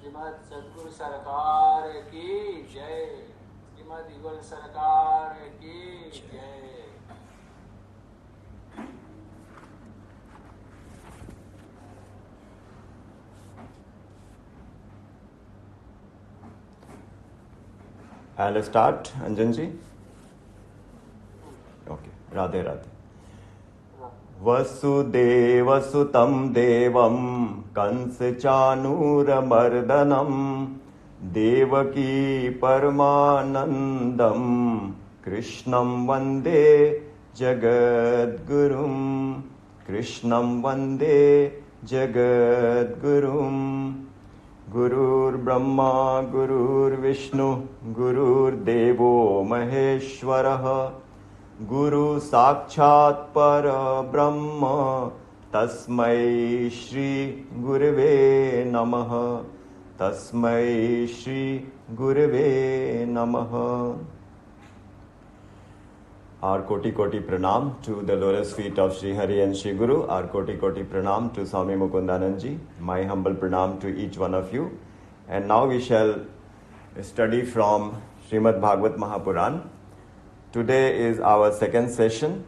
श्रीमद सद्गुरु सरकार की जय। श्रीमद युगल सरकार की जय। I'll start, Anjanji. Okay, Radhe Radhe. वसुदेवसुतं देवं कंसचाणूरमर्दनं देवकी परमानन्दं कृष्णं वन्दे जगद्गुरुं कृष्णं वन्दे जगद्गुरुं गुरुर्ब्रह्मा गुरुर्विष्णु गुरुर्देवो महेश्वरः गुरु साक्षात् परब्रह्म तस्मै श्री गुरवे नमः तस्मै श्री गुरवे नमः. Our koti pranam to the lotus feet of Sri Hari and Sri Guru. Our koti pranam to Swami Mukundanandji. My humble pranam to each one of you. And now we shall study from Srimad Bhagwat Mahapuran. Today is our second session.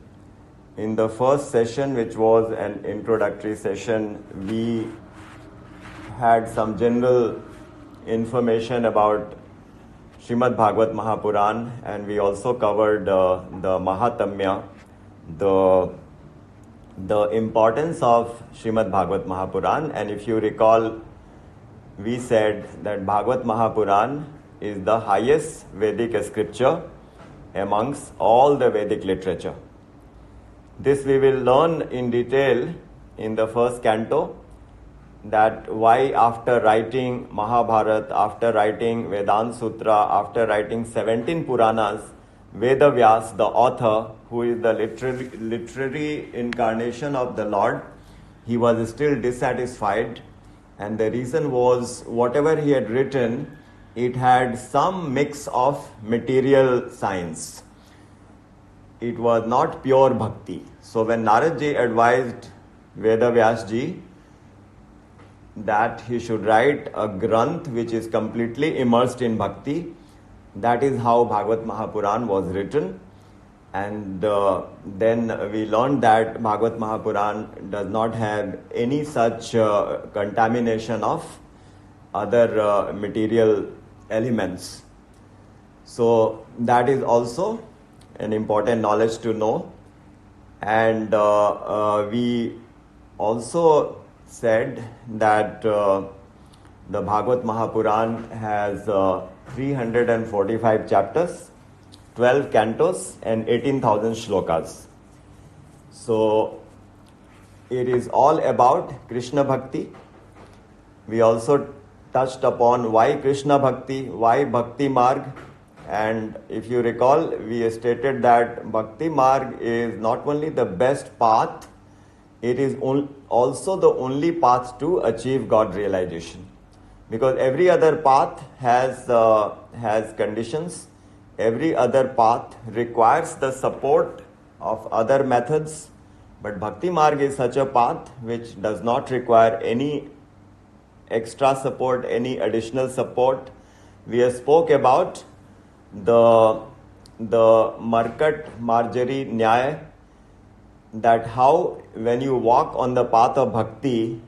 In the first session, which was an introductory session, we had some general information about Srimad Bhagwat Mahapuran, and we also covered the Mahatamya, the importance of Srimad Bhagwat Mahapuran. And if you recall, we said that Bhagwat Mahapuran is the highest Vedic scripture amongst all the Vedic literature. This we will learn in detail in the first canto, that why after writing Mahabharata, after writing Vedanta Sutra, after writing 17 Puranas, Vedavyas, the author, who is the literary incarnation of the Lord, he was still dissatisfied, and the reason was whatever he had written, it had some mix of material science. It was not pure bhakti. So when Naradji advised Vedavyasji that he should write a granth which is completely immersed in bhakti, that is how Bhagwat Mahapuran was written. And then we learned that Bhagwat Mahapuran does not have any such contamination of other material elements. So that is also an important knowledge to know. And we also said that the Bhagwat Mahapuran has 345 chapters, 12 cantos and 18,000 shlokas. So it is all about Krishna Bhakti. We also touched upon why Krishna Bhakti, why Bhakti Marg. And if you recall, we stated that Bhakti Marg is not only the best path, it is also the only path to achieve God realization. Because every other path has conditions, every other path requires the support of other methods, but Bhakti Marg is such a path which does not require any extra support, any additional support. We have spoke about the Markat Marjari Nyaya, that how when you walk on the path of bhakti,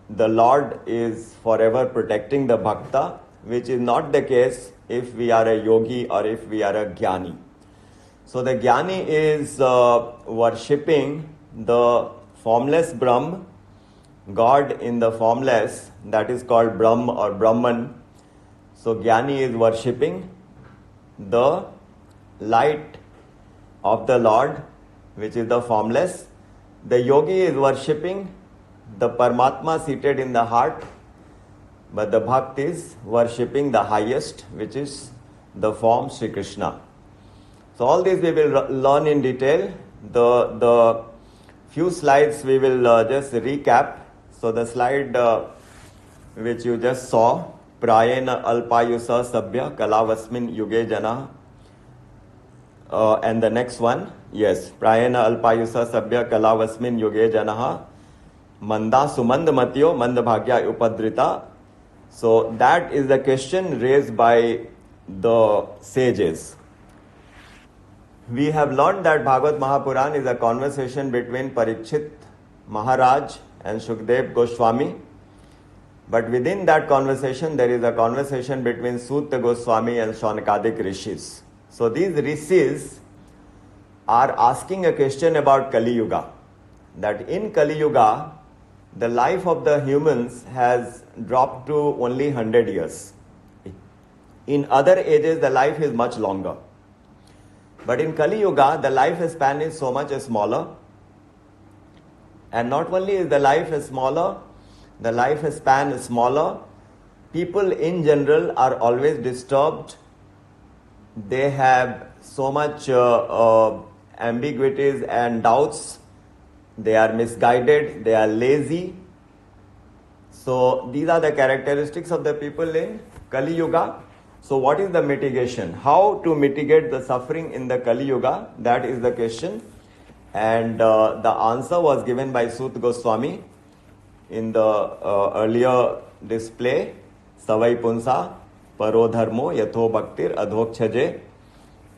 the Lord is forever protecting the bhakta, which is not the case if we are a yogi or if we are a jnani. So the jnani is worshipping the formless Brahm, God in the formless, that is called Brahm or Brahman. So jnani is worshipping the light of the Lord, which is the formless. The yogi is worshipping the Paramatma seated in the heart, but the bhakt is worshipping the highest, which is the form Sri Krishna. So all this we will learn in detail. The few slides we will just recap. So the slide which you just saw, Prayena Alpayusa Sabhya Kalavasmin Yuge Jana, and the next one, yes, Prayena Alpayusa Sabhya Kalavasmin Yuge Janaha Manda Sumand Matyo Manda Bhagya Upadrita So that is the question raised by the sages. We have learned that Bhagavad Mahapuran is a conversation between Parikshit Maharaj and Shukdev Goswami. But within that conversation, there is a conversation between Sutta Goswami and Shaunakadik rishis. So these rishis are asking a question about Kali Yuga. That in Kali Yuga, the life of the humans has dropped to only 100 years. In other ages, the life is much longer. But in Kali Yuga, the lifespan is so much smaller. And not only is the life smaller, the lifespan is smaller, people in general are always disturbed. They have so much ambiguities and doubts. They are misguided, they are lazy. So these are the characteristics of the people in Kali Yuga. So what is the mitigation? How to mitigate the suffering in the Kali Yuga? That is the question. And the answer was given by Sutta Goswami in the earlier display. Savai punsa paro dharmo yatho bhaktir adhokchaje.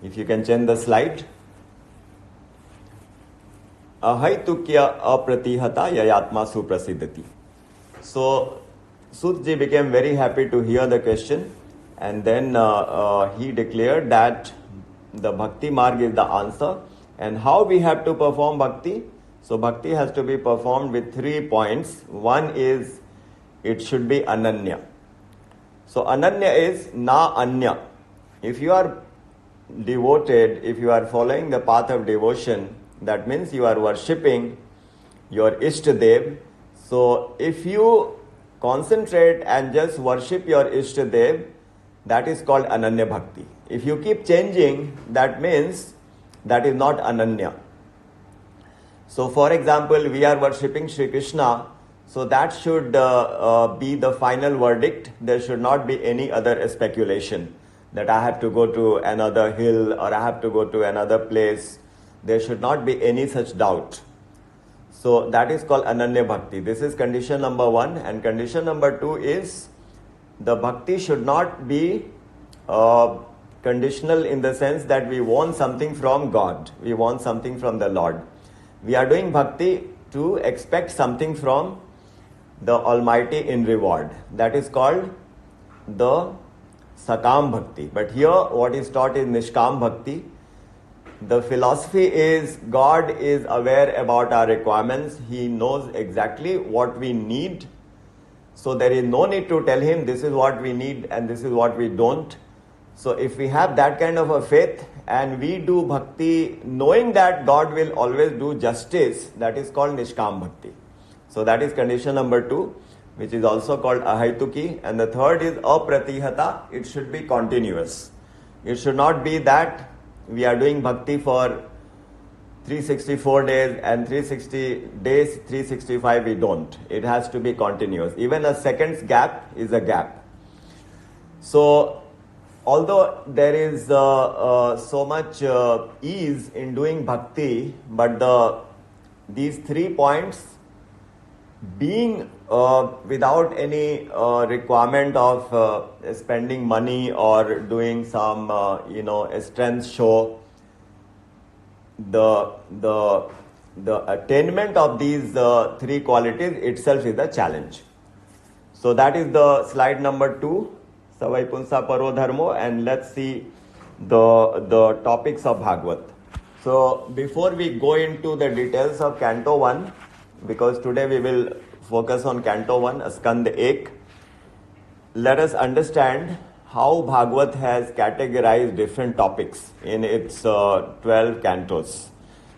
If you can change the slide. Ahaitukya apratihata yayatma suprasiddhati. So Sutji became very happy to hear the question, and then he declared that the bhakti marg is the answer. And how we have to perform bhakti? So bhakti has to be performed with 3 points. One is it should be ananya. So ananya is na anya. If you are devoted, if you are following the path of devotion, that means you are worshipping your Ishtadev. So if you concentrate and just worship your Ishtadev, that is called Ananya Bhakti. If you keep changing, that means that is not Ananya. So for example, we are worshipping Sri Krishna, so that should be the final verdict. There should not be any other speculation that I have to go to another hill or I have to go to another place. There should not be any such doubt. So that is called Ananya Bhakti. This is condition number 1. And condition number 2 is the bhakti should not be conditional in the sense that we want something from God. We want something from the Lord. We are doing bhakti to expect something from the Almighty in reward. That is called the Sakam Bhakti. But here what is taught is Nishkam Bhakti. The philosophy is God is aware about our requirements. He knows exactly what we need. So there is no need to tell him this is what we need and this is what we don't. So if we have that kind of a faith and we do bhakti knowing that God will always do justice, that is called Nishkam Bhakti. So that is condition number 2, which is also called Ahaituki. And the third is Apratihata. It should be continuous. It should not be that we are doing bhakti for 364 days and 360 days, 365 we don't. It has to be continuous. Even a second's gap is a gap. So although there is so much ease in doing bhakti, but these 3 points being without any requirement of spending money or doing some strength show, the attainment of these 3 qualities itself is a challenge. So that is the slide number 2, Savai Punsa Paro Dharmo, and let's see the topics of Bhagavad. So before we go into the details of Canto 1, because today we will focus on Canto 1, Skand 1, let us understand how Bhagavad has categorized different topics in its 12 cantos.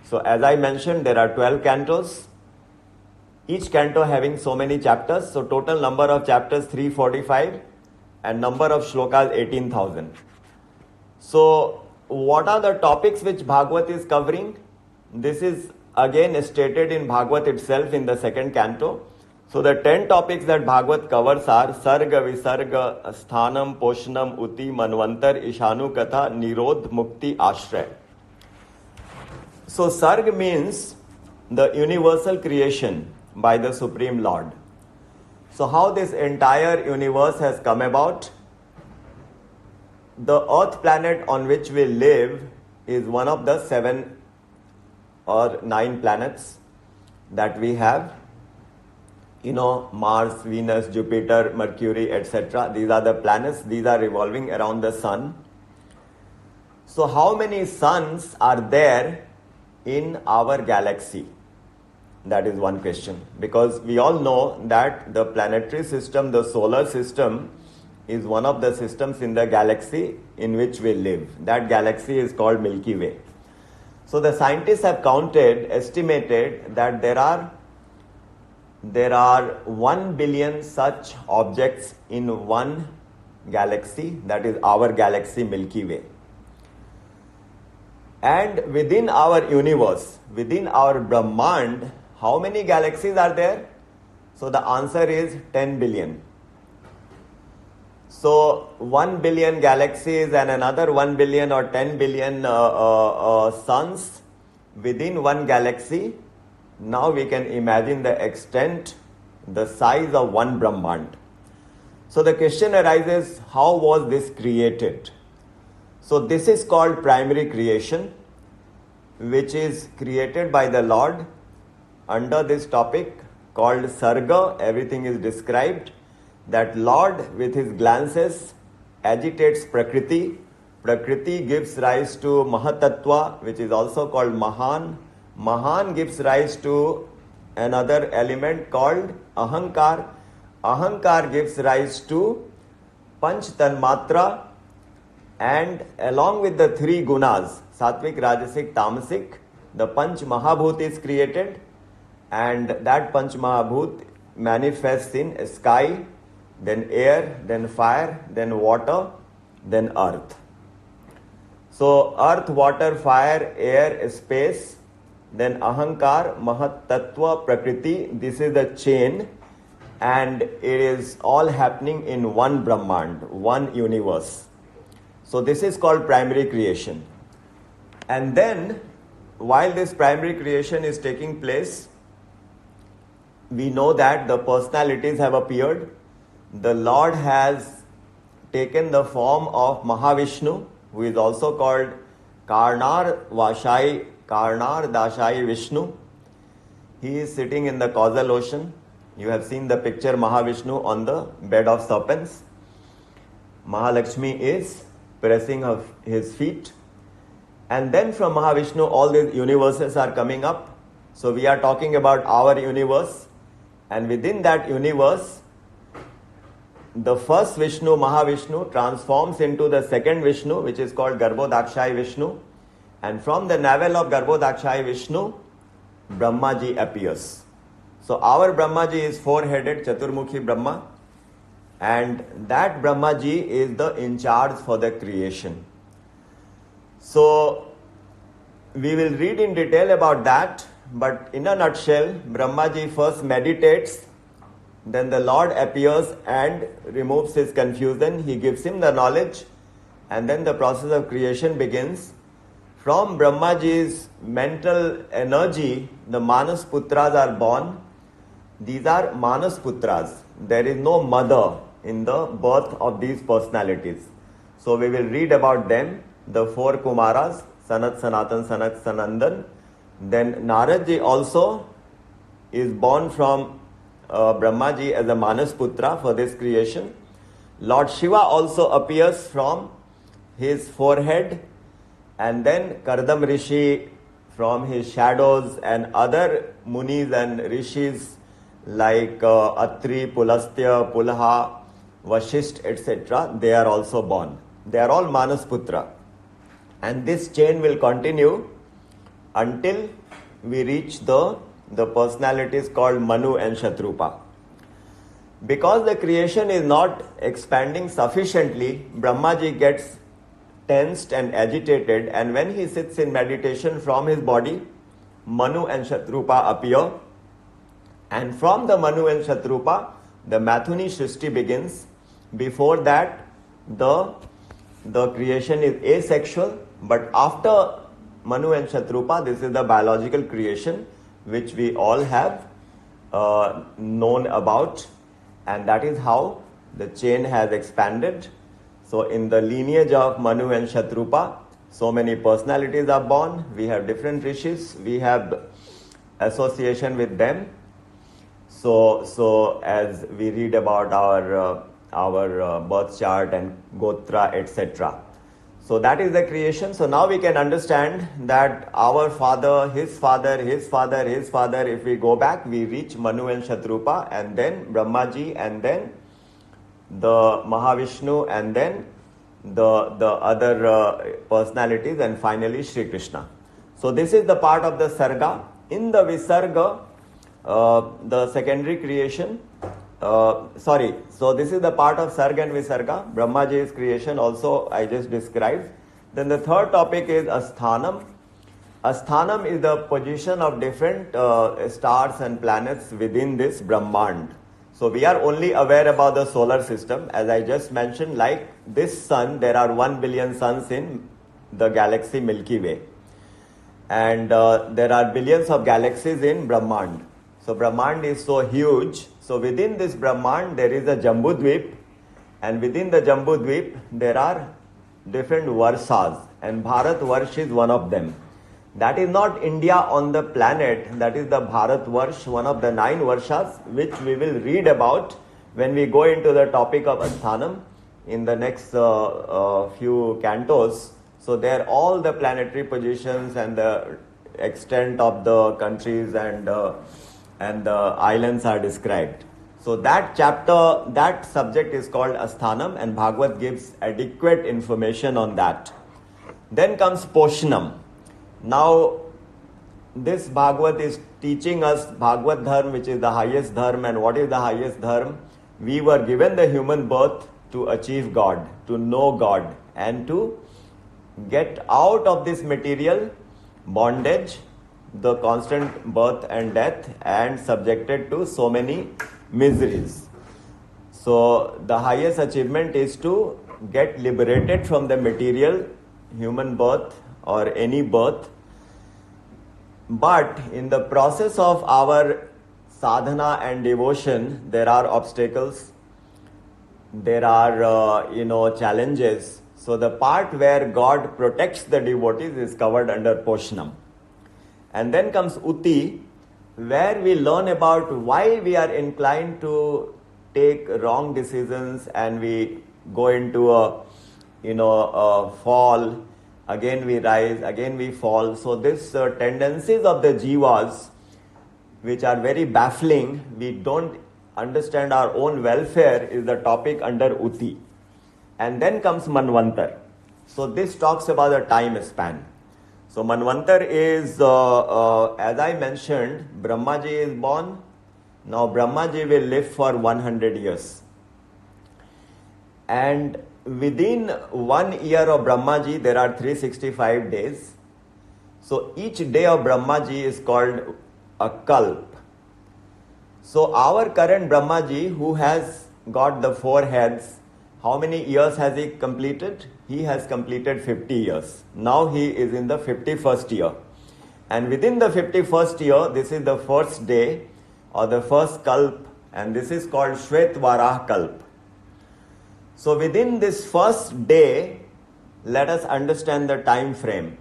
So as I mentioned, there are 12 cantos, each canto having so many chapters. So total number of chapters 345 and number of shlokas 18,000. So what are the topics which Bhagavad is covering? This is again stated in Bhagavad itself in the second canto. So the 10 topics that Bhagavad covers are Sarga, Visarga, Sthanam, Poshanam, Uti, Manvantar, Ishanu Katha, Nirodh, Mukti, Ashray. So Sarga means the universal creation by the Supreme Lord. So how this entire universe has come about? The Earth planet on which we live is one of the 7 or 9 planets that we have. Mars, Venus, Jupiter, Mercury, etc. These are the planets. These are revolving around the sun. So how many suns are there in our galaxy? That is one question. Because we all know that the planetary system, the solar system, is one of the systems in the galaxy in which we live. That galaxy is called Milky Way. So the scientists have estimated that there are 1 billion such objects in one galaxy, that is our galaxy Milky Way. And within our universe, within our Brahmand, how many galaxies are there? So the answer is 10 billion. So 1 billion galaxies and another 1 billion or 10 billion suns within one galaxy. Now we can imagine the extent, the size of one Brahmand. So the question arises, how was this created? So this is called primary creation, which is created by the Lord under this topic called Sarga. Everything is described. That Lord with his glances agitates Prakriti. Prakriti gives rise to Mahatattva, which is also called Mahan. Mahan gives rise to another element called Ahankar. Ahankar gives rise to Panch Tanmatra, and along with the 3 gunas, Satvik, Rajasic, Tamasic, the Panch Mahabhut is created, and that Panch Mahabhut manifests in sky, then air, then fire, then water, then earth. So earth, water, fire, air, space, then Ahankar, Mahat Tattva, Prakriti, this is the chain, and it is all happening in one Brahmand, one universe. So this is called primary creation. And then, while this primary creation is taking place, we know that the personalities have appeared. The Lord has taken the form of Mahavishnu, who is also called Karnar Dashai Vishnu. He is sitting in the causal ocean. You have seen the picture Mahavishnu on the bed of serpents. Mahalakshmi is pressing his feet. And then from Mahavishnu all these universes are coming up. So we are talking about our universe. And within that universe, the first Vishnu, Mahavishnu, transforms into the second Vishnu, which is called Garbhodakshai Vishnu. And from the navel of Garbhodakshai Vishnu, Brahmaji appears. So our Brahmaji is 4-headed Chaturmukhi Brahma. And that Brahmaji is the in charge for the creation. So we will read in detail about that. But in a nutshell, Brahmaji first meditates. Then the Lord appears and removes his confusion. He gives him the knowledge. And then the process of creation begins. From Brahmaji's mental energy, the Manas Putras are born. These are Manas Putras. There is no mother in the birth of these personalities. So we will read about them. The 4 Kumaras, Sanat, Sanatan, Sanat, Sanandan. Then Naradji also is born from Brahmaji as a Manas Putra for this creation. Lord Shiva also appears from his forehead, and then Kardam Rishi from his shadows, and other Munis and Rishis like Atri, Pulastya, Pulaha, Vashisht, etc. They are also born. They are all Manas Putra. And this chain will continue until we reach the personalities called Manu and Shatrupa. Because the creation is not expanding sufficiently, Brahmaji gets tensed and agitated, and when he sits in meditation from his body, Manu and Shatrupa appear. And from the Manu and Shatrupa, the Mathuni Shrishti begins. Before that, the creation is asexual, but after Manu and Shatrupa, this is the biological creation which we all have known about. and that is how the chain has expanded. So in the lineage of Manu and Shatrupa, so many personalities are born. We have different rishis, we have association with them. So as we read about our birth chart and Gotra, etc. So that is the creation. So now we can understand that our father, his father, his father, his father, if we go back, we reach Manu and Shatrupa, and then Brahmaji, and then the Mahavishnu, and then the other personalities, and finally Shri Krishna. So this is the part of the Sarga. In the Visarga, the secondary creation, so this is the part of Sarga and Visarga. Brahmaji's creation also I just described. Then the third topic is Asthanam. Asthanam is the position of different stars and planets within this Brahmand. So we are only aware about the solar system. As I just mentioned, like this sun, there are 1 billion suns in the galaxy Milky Way. And there are billions of galaxies in Brahmand. So Brahmand is so huge. So within this Brahmand, there is a Jambudvip, and within the Jambudvip, there are different Varshas, and Bharat Varsh is one of them. That is not India on the planet, that is the Bharat Varsh, one of the 9 Varshas, which we will read about when we go into the topic of Asthanam in the next few cantos. So there all the planetary positions and the extent of the countries and the islands are described. So that chapter, that subject is called Asthanam, and Bhagavad gives adequate information on that. Then comes Poshnam. Now this Bhagavad is teaching us Bhagavad Dharma, which is the highest Dharma. And what is the highest Dharma? We were given the human birth to achieve God, to know God, and to get out of this material bondage, the constant birth and death, and subjected to so many miseries. So the highest achievement is to get liberated from the material human birth or any birth. But in the process of our sadhana and devotion, there are obstacles, there are challenges. So the part where God protects the devotees is covered under Poshnam. And then comes Uti, where we learn about why we are inclined to take wrong decisions and we go into a fall. Again we rise, again we fall. So these tendencies of the jivas, which are very baffling, we don't understand our own welfare, is the topic under Uti. And then comes Manvantar. So this talks about the time span. So Manvantar is, as I mentioned, Brahmaji is born. Now Brahmaji will live for 100 years. And within 1 year of Brahmaji, there are 365 days. So each day of Brahmaji is called a kalp. So our current Brahmaji, who has got the 4 heads, how many years has he completed? He has completed 50 years. Now he is in the 51st year. And within the 51st year, this is the first day or the first kalp, and this is called Shvetvarah kalp. So within this first day, let us understand the time frame.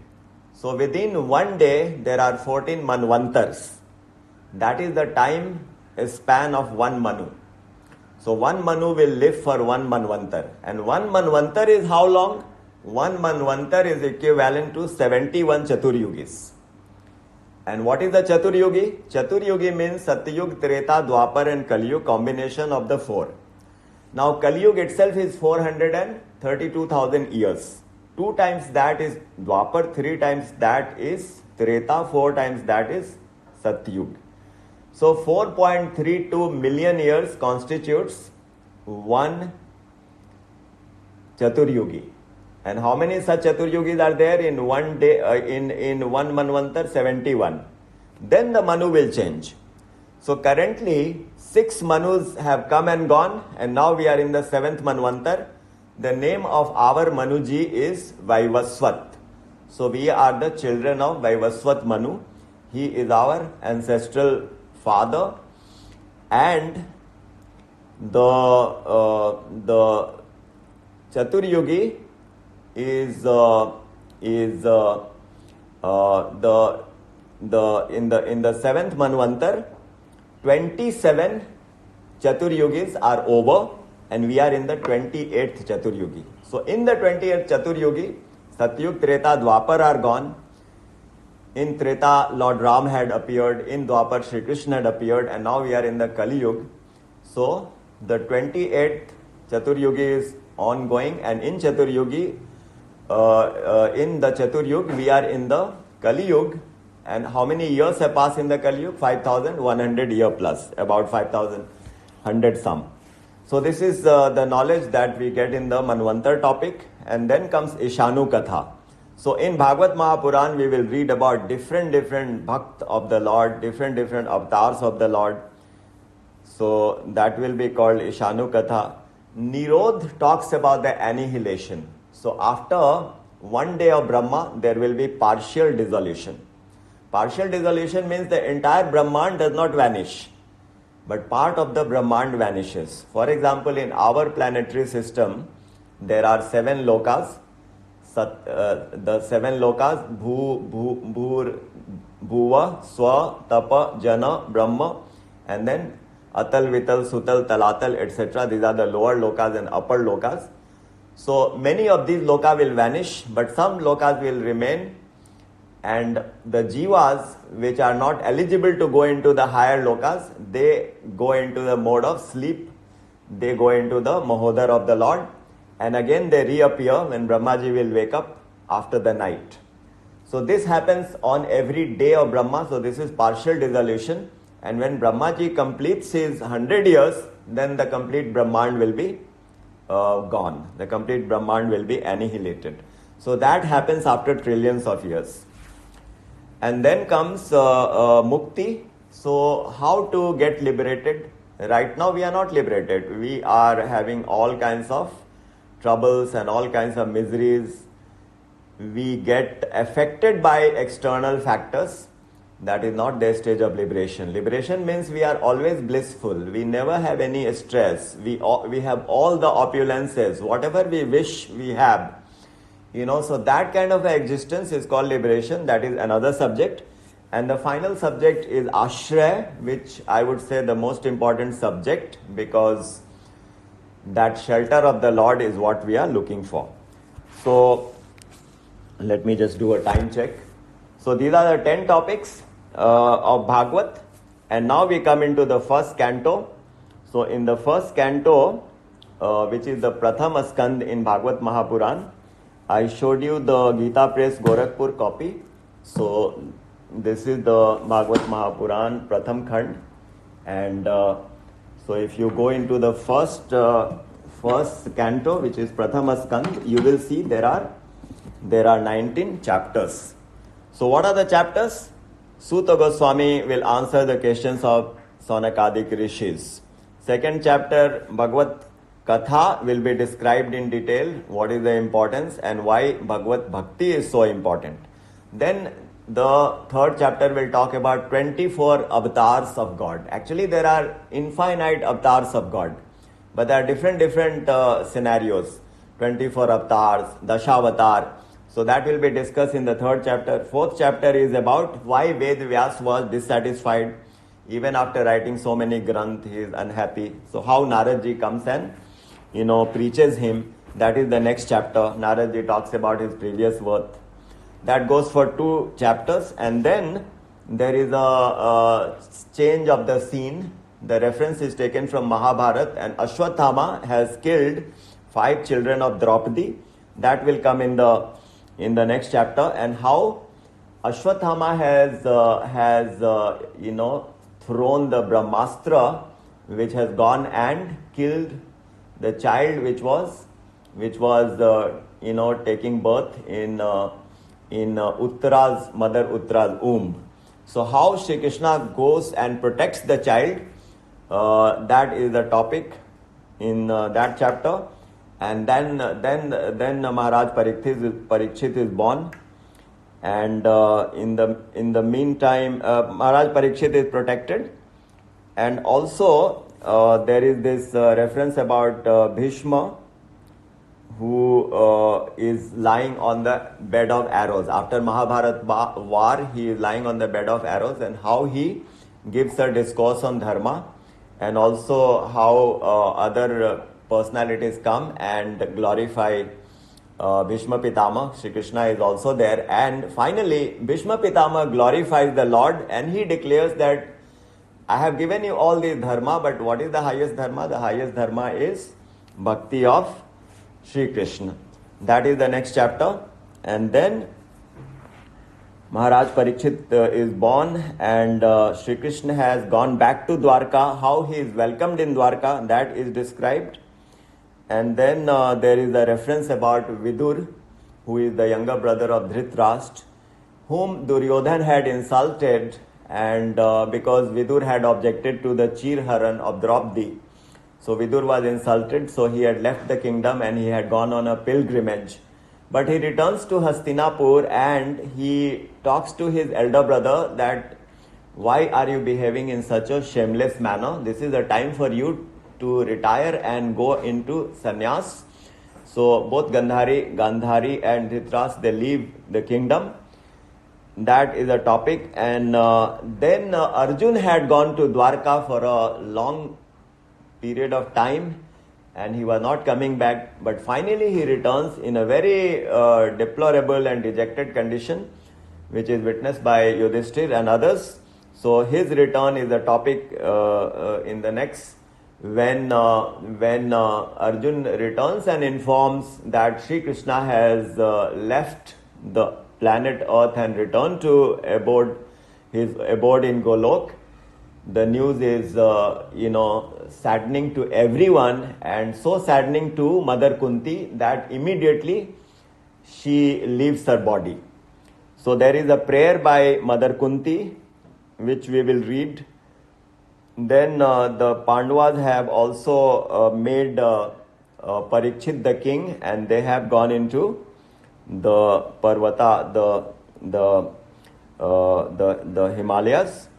So within 1 day, there are 14 manvantars. That is the time span of 1 Manu. So 1 Manu will live for 1 Manvantar. And 1 Manvantar is how long? 1 Manvantar is equivalent to 71 Chaturyugis. And what is the Chaturyugi? Chaturyugi means Satyug, Treta, Dwapar and Kalyug, combination of the 4. Now Kalyug itself is 432,000 years. 2 times that is Dwapar, 3 times that is Treta, 4 times that is Satyug. So 4.32 million years constitutes 1 Chaturyugi. And how many such Chaturyugis are there in 1 day, in 1 Manvantar? 71. Then the Manu will change. So currently 6 Manus have come and gone, and now we are in the 7th Manvantar. The name of our Manuji is Vaivaswat. So we are the children of Vaivaswat Manu. He is our ancestral father, and the Chaturyugi is the in the seventh Manvantar, 27 Chaturyugis are over, and we are in the 28th Chaturyugi. So in the 28th Chaturyugi, Satyug, Treta, Dwapar are gone. In Treta, Lord Ram had appeared. In Dwapar, Shri Krishna had appeared, and now we are in the Kali Yuga. So the 28th Chaturyugi is ongoing, and in Chaturyugi, in the Chaturyuga, we are in the Kali Yuga. And how many years have passed in the Kali Yuga? 5,100 year plus, about 5,100 some. So this is the knowledge that we get in the Manvantar topic. And then comes Ishanu Katha. So in Bhagwat Mahapuran, we will read about different bhakt of the Lord, different avatars of the Lord. So that will be called Ishanu Katha. Nirodh talks about the annihilation. So after one day of Brahma, there will be partial dissolution. Partial dissolution means the entire Brahmand does not vanish, but part of the Brahmand vanishes. For example, in our planetary system, there are 7 lokas. The 7 lokas, Bhur, Bhuva, Swa, Tapa, Jana, Brahma, and then Atal, Vital, Sutal, Talatal, etc. These are the lower lokas and upper lokas. So many of these lokas will vanish, but some lokas will remain, and the jivas which are not eligible to go into the higher lokas, they go into the mode of sleep. They go into the Mahodar of the Lord, and again they reappear when Brahmaji will wake up after the night. So this happens on every day of Brahma. So this is partial dissolution, and when Brahmaji completes his 100 years, then the complete Brahmand will be gone. The complete Brahmand will be annihilated. So that happens after trillions of years. And then comes Mukti. So how to get liberated? Right now we are not liberated. We are having all kinds of troubles and all kinds of miseries. We get affected by external factors. That is not the stage of liberation. Liberation means we are always blissful. We never have any stress. We have all the opulences. Whatever we wish, we have. So that kind of existence is called liberation. That is another subject. And the final subject is Ashraya, which I would say the most important subject, because that shelter of the Lord is what we are looking for. So let me just do a time check. So these are the 10 topics of Bhagvat. And now we come into the first canto. So in the first canto, which is the Prathama Skand in Bhagwat Mahapuran, I showed you the Gita Press Gorakhpur copy. So this is the Bhagwat Mahapuran Pratham Khand. And so if you go into the first canto, which is Prathama Skand, you will see there are 19 chapters. So what are the chapters? Suta Goswami will answer the questions of Sonakadik Rishis. Second chapter, Bhagwat Katha, will be described in detail what is the importance and why Bhagavad Bhakti is so important. Then the third chapter will talk about 24 avatars of God. Actually, there are infinite avatars of God, but there are different scenarios. 24 avatars, Dashavatar. So that will be discussed in the third chapter. Fourth chapter is about why Ved Vyas was dissatisfied. Even after writing so many granth, he is unhappy. So how Naradji comes and preaches him. That is the next chapter. Naradji talks about his previous worth. That goes for 2 chapters, and then there is a change of the scene. The reference is taken from Mahabharata, and Ashwathama has killed 5 children of Draupadi. That will come in the next chapter, and how Ashwathama has thrown the Brahmastra, which has gone and killed the child which was taking birth in Uttara's mother Uttara's womb. So how Shri Krishna goes and protects the child, that is the topic in that chapter. And then Maharaj Parikshit is born, and in the meantime Maharaj Parikshit is protected, and also there is this reference about Bhishma, who is lying on the bed of arrows. After Mahabharat war, he is lying on the bed of arrows, and how he gives a discourse on dharma, and also how other personalities come and glorify Bhishma Pitama. Shri Krishna is also there, and finally Bhishma Pitama glorifies the Lord, and he declares that I have given you all this dharma, but what is the highest dharma? The highest dharma is bhakti of Shri Krishna. That is the next chapter. And then Maharaj Parikshit is born, and Shri Krishna has gone back to Dwarka. How he is welcomed in Dwarka, that is described. And then there is a reference about Vidur, who is the younger brother of Dhritarashtra, whom Duryodhan had insulted, and because Vidur had objected to the Chirharan of Draupadi, so Vidur was insulted, so he had left the kingdom and he had gone on a pilgrimage. But he returns to Hastinapur and he talks to his elder brother that why are you behaving in such a shameless manner? This is a time for you to retire and go into sannyas. So both Gandhari and Dhritarashtra, they leave the kingdom. That is a topic. And then Arjun had gone to Dwarka for a long period of time and he was not coming back, but finally he returns in a very deplorable and dejected condition, which is witnessed by Yudhishthir and others. So his return is a topic in the next, when Arjun returns and informs that Sri Krishna has left the planet Earth and returned to his abode in Golok. The news is, saddening to everyone, and so saddening to Mother Kunti that immediately she leaves her body. So there is a prayer by Mother Kunti, which we will read. Then the Pandavas have also made Parikshit the king, and they have gone into the Parvata, the Himalayas.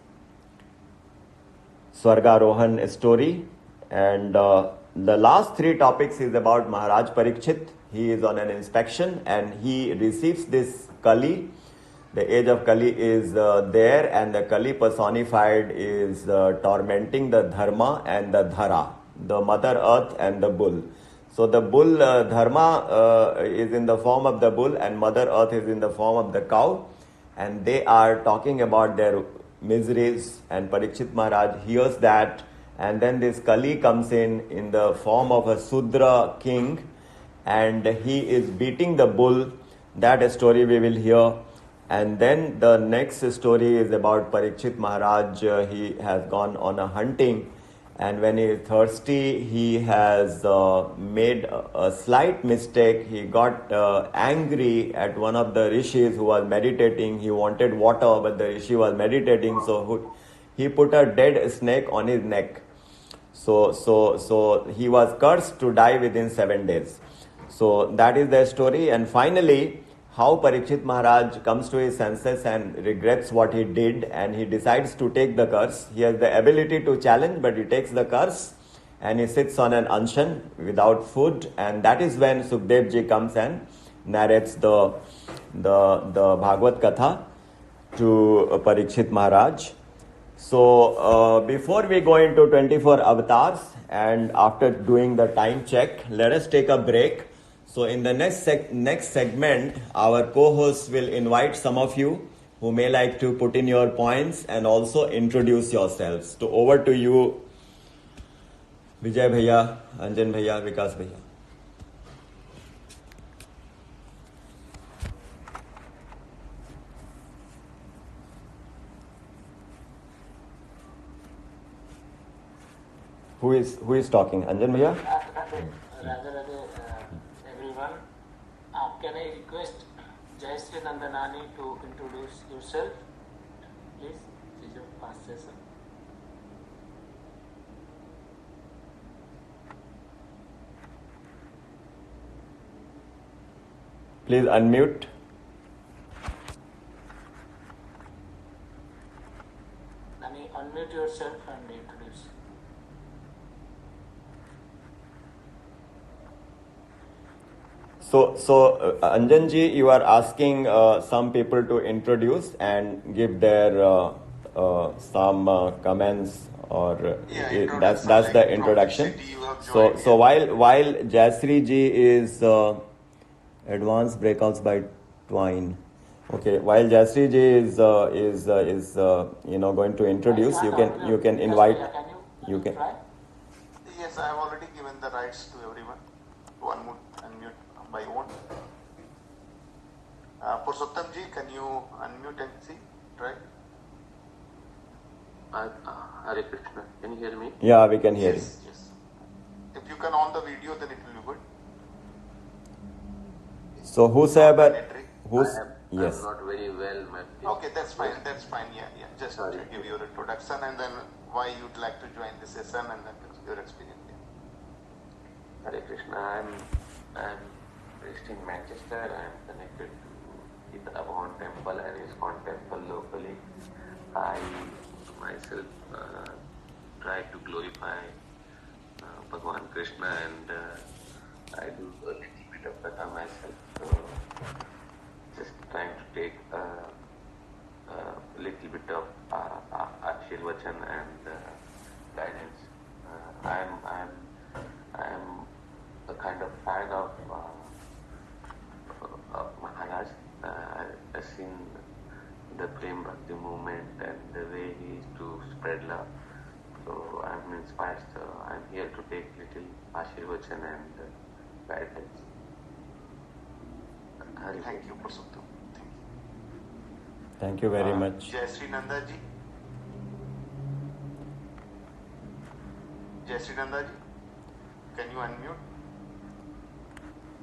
Swargarohan story, and the last three topics is about Maharaj Parikshit. He is on an inspection and he receives this Kali. The age of Kali is there, and the Kali personified is tormenting the Dharma and the Dhara, the Mother Earth and the bull. So the bull, Dharma is in the form of the bull and Mother Earth is in the form of the cow, and they are talking about their miseries, and Parikshit Maharaj hears that, and then this Kali comes in the form of a Sudra king, and he is beating the bull. That story we will hear. And then the next story is about Parikshit Maharaj. He has gone on a hunting, and when he is thirsty, he has made a slight mistake. He got angry at one of the rishis who was meditating. He wanted water, but the rishi was meditating, so he put a dead snake on his neck. So he was cursed to die within 7 days. So that is the story. And finally, how Parikshit Maharaj comes to his senses and regrets what he did, and he decides to take the curse. He has the ability to challenge, but he takes the curse and he sits on an anshan without food, and that is when Sukdev ji comes and narrates the Bhagwat Katha to Parikshit Maharaj. So before we go into 24 avatars, and after doing the time check, let us take a break. So in the next segment, our co-hosts will invite some of you who may like to put in your points and also introduce yourselves. So over to you, Vijay Bhaiya, Anjan Bhaiya, Vikas Bhaiya. Who is talking? Anjan Bhaiya? Everyone, can I request Jayasri Nandanani to introduce yourself? Please, this is your past session. Please unmute. Nani, unmute yourself and introduce. So Anjanji, you are asking some people to introduce and give their some comments, or that's the introduction. So while Jayasri ji is advanced breakouts by Twine. Okay, while Jayasri ji is going to introduce, you can invite. You can. Yes, I have already given the rights to everyone. One more unmute by one. Purushottam ji, can you unmute and see? Try. Hare Krishna. Can you hear me? Yeah, we can hear you. Yes. If you can on the video, then it will be good. So whosoever, yes. I'm not very well, my face. Okay, that's fine. Yeah. Just to give your introduction and then why you'd like to join the session and then your experience. Hare Krishna. I'm based in Manchester. I'm connected to the Avon Temple and ISKCON Temple locally. I myself try to glorify Bhagwan Krishna, and I do a little bit of Katha myself. So just trying to take a little bit of Ashirvachan and guidance. I'm a kind of fan of Maharaj. I've seen the Prem Bhakti movement and the way he used to spread love. So I'm inspired. So I'm here to take little Ashirvachan and guidance. Thank you, Purushottam. Thank you very much. Jayasri Nanda ji. Can you unmute?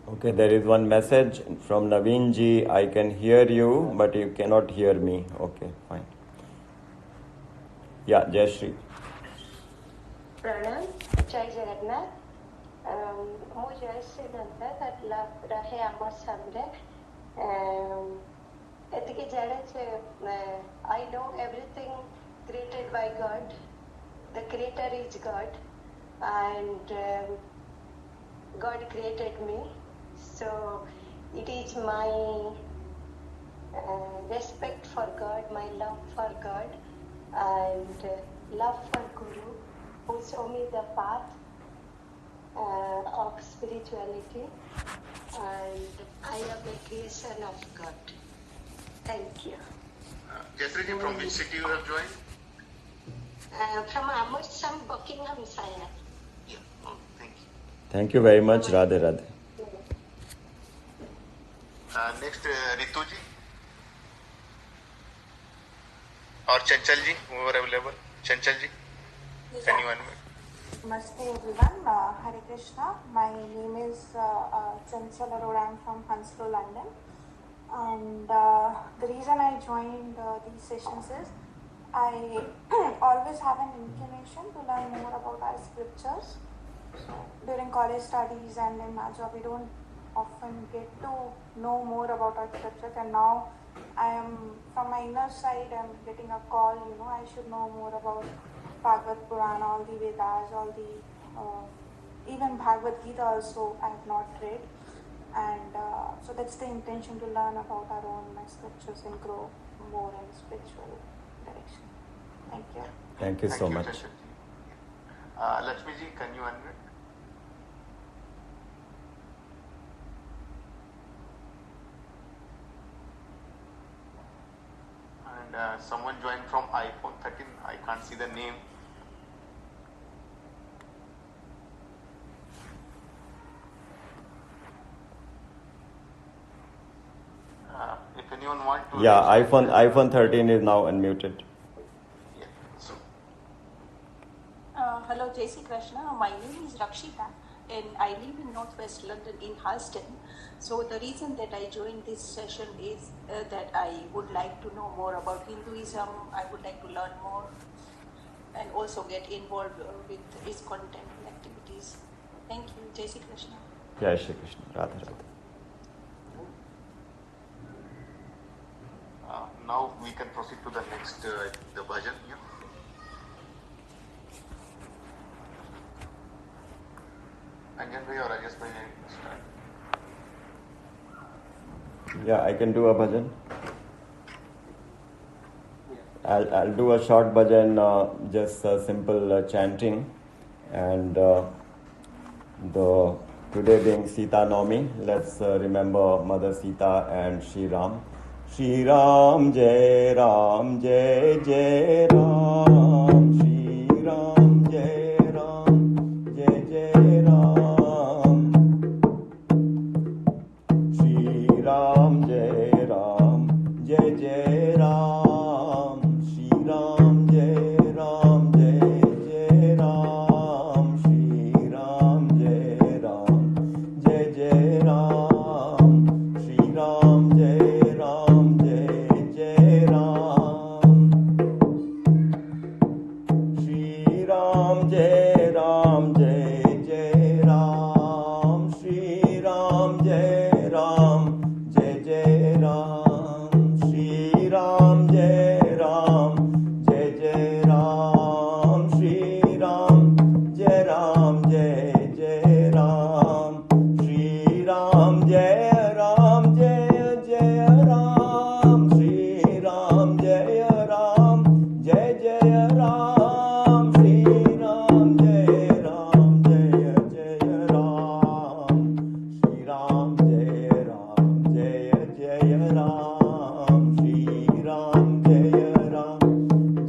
Okay, there is one message from Naveen ji. I can hear you, but you cannot hear me. Okay, fine. Yeah, Jayasri. Pranam, Jai Jagannath. Moi Jayasri Nanda, that love rahe amar samre. Etike jane I know everything created by God. The creator is God, and God created me. So it is my respect for God, my love for God, and love for Guru, who show me the path of spirituality, and I am a creation of God. Thank you. Jayasri ji, from which city you have joined? From Amritsar, Buckinghamshire. Yeah. Oh, thank you. Thank you very much. Radhe Radhe. Next, Ritu ji or Chanchal ji, whoever available. Chanchal ji, can you unmute? Namaste everyone. Hare Krishna. My name is Chanchal Arora. I'm from Huntslow, London. And the reason I joined these sessions is I always have an inclination to learn more about our scriptures. So during college studies and in my job, we don't often get to know more about our scriptures, and now I am, from my inner side, I'm getting a call, I should know more about Bhagavad Purana, all the Vedas, all the, even Bhagavad Gita also I have not read, and so that's the intention, to learn about our own scriptures and grow more in spiritual direction. Thank you. Thank you so much. Lakshmi ji, can you unmute? And someone joined from iPhone 13. I can't see the name. If anyone wants to... Yeah, iPhone 13 is now unmuted. Yeah. So. Hello, Jai Krishna. My name is Rakshita, and I live in Northwest London in Halston. So the reason that I joined this session is that I would like to know more about Hinduism. I would like to learn more and also get involved with its content and activities. Thank you. Jai Shri Krishna. Jai Shri Krishna. Radha Radha. Now we can proceed to the next, the bhajan. Yeah. Anjan bhai or Rajesh bhai start. Yeah, I can do a bhajan. I'll do a short bhajan, just simple chanting, and today being Sita Navami, let's remember Mother Sita and Shri Ram. Shri Ram Jai Ram Jai Jai Ram. Shri Ram Jai Ram Jai Jai Ram. Shri Ram Jai Ram Jai Jai Ram. Shri Ram Jai Ram Jai Jai Ram. Shri Ram Jai Ram Jai Jai Ram. Shri Ram Jai Ram Jai Jai Ram. Shri Ram Jai Ram Jai Jai Ram. Shri Ram Jai Ram Jai Jai Ram. Shri Ram Jai Ram Jai Jai Ram. Shri Ram Jai Ram Jai Jai Ram. Shri Ram Jai Ram Jai Jai Ram. Shri Ram Jai Ram Jai Jai Ram. Shri Ram Jai Ram Jai Jai Ram. Shri Ram Jai Ram Jai Jai Ram. Shri Ram Jai Ram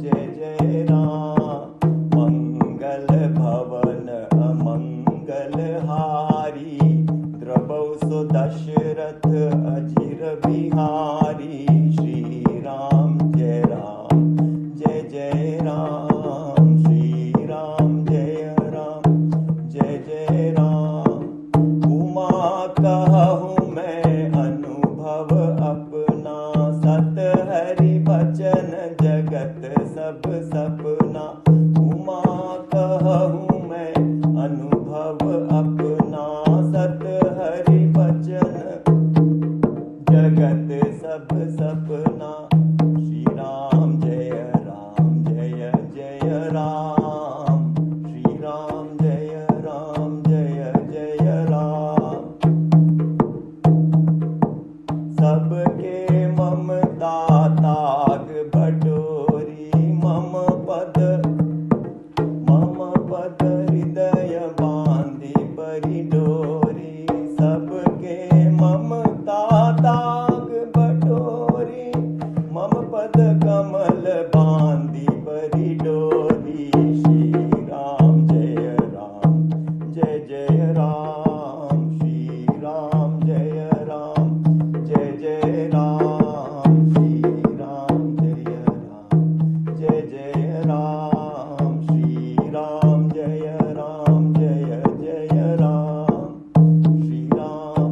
Jai Jai Ram. Mangal Bhavan Amangal Hari, Drabau So Dashrath Ajir Bihari. Shri Ram Jai Ram Jai Jai Ram. Shri Ram Jai Ram Jai Jai Ram. Uma कहूँ मैं अनुभव अपना, सत हरि बचन जगत सब सपना. उमा कहूँ मैं अनुभव अपना, सत हरि बचन जगत सब सपना. श्री राम जय जय राम. श्री राम जय जय राम. सबके ममता ताग बटोरी, मम पद हृदय बांधी परी डोरी. सबके ममता ताग बटोरी, मम पद कमल बांधी परी डोरी. श्री राम जय जय राम. श्री राम जय जय राम. श्री राम जय जय राम. श्री राम जय जय राम. श्री राम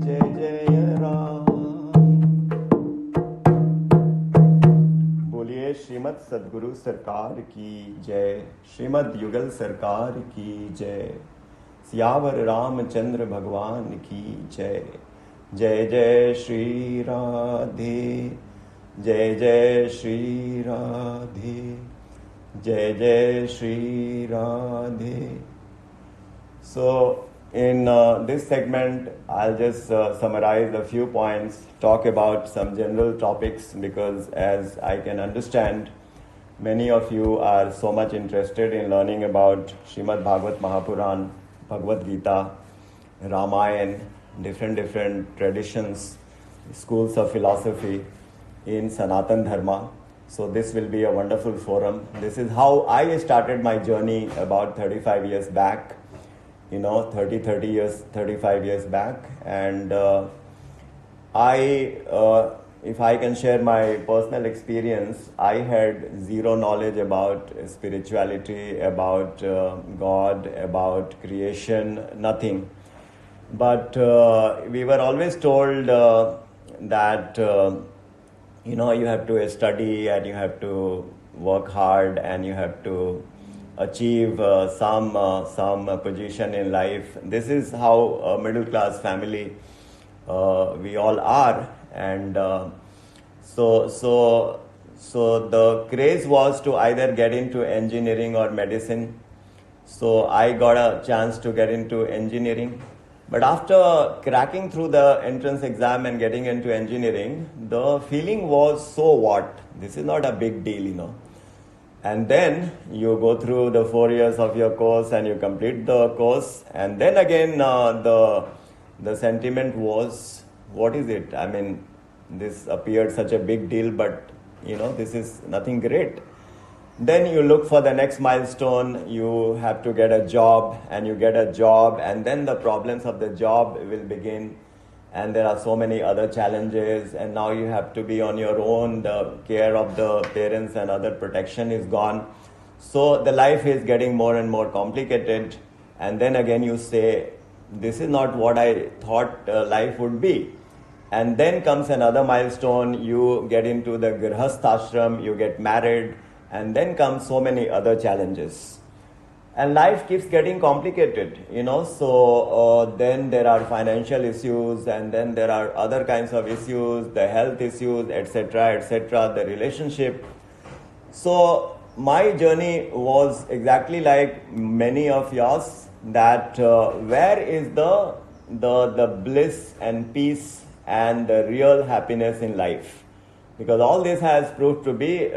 जय जय राम. बोलिए श्रीमद सद्गुरु सरकार की जय. श्रीमद युगल सरकार की जय. सियावर रामचंद्र भगवान की जय. जय जय श्री राधे. जय जय श्री राधे. जय जय Shri Radhe. So in this segment, I'll just summarize a few points, talk about some general topics, because as I can understand, many of you are so much interested in learning about Srimad Bhagwat Mahapuran, Bhagavad Gita, Ramayana, different traditions, schools of philosophy in Sanatan Dharma. So this will be a wonderful forum. This is how I started my journey about 35 years back. 35 years back. And if I can share my personal experience, I had zero knowledge about spirituality, about God, about creation, nothing. But we were always told that you have to study and you have to work hard and you have to achieve some position in life. This is how a middle class family we all are, and so the craze was to either get into engineering or medicine. So I got a chance to get into engineering, But after cracking through the entrance exam and getting into engineering, the feeling was, so what? This is not a big deal. And then you go through the 4 years of your course and you complete the course. And then again, the sentiment was, what is it? I mean, this appeared such a big deal, but this is nothing great. Then you look for the next milestone, you have to get a job, and you get a job, and then the problems of the job will begin, and there are so many other challenges, and now you have to be on your own, the care of the parents and other protection is gone. So the life is getting more and more complicated, and then again you say, this is not what I thought life would be. And then comes another milestone, you get into the Grihasthashram, you get married, and then comes so many other challenges. And life keeps getting complicated, so then there are financial issues, and then there are other kinds of issues, the health issues, etc., the relationship. So my journey was exactly like many of yours, that where is the bliss and peace and the real happiness in life? Because all this has proved to be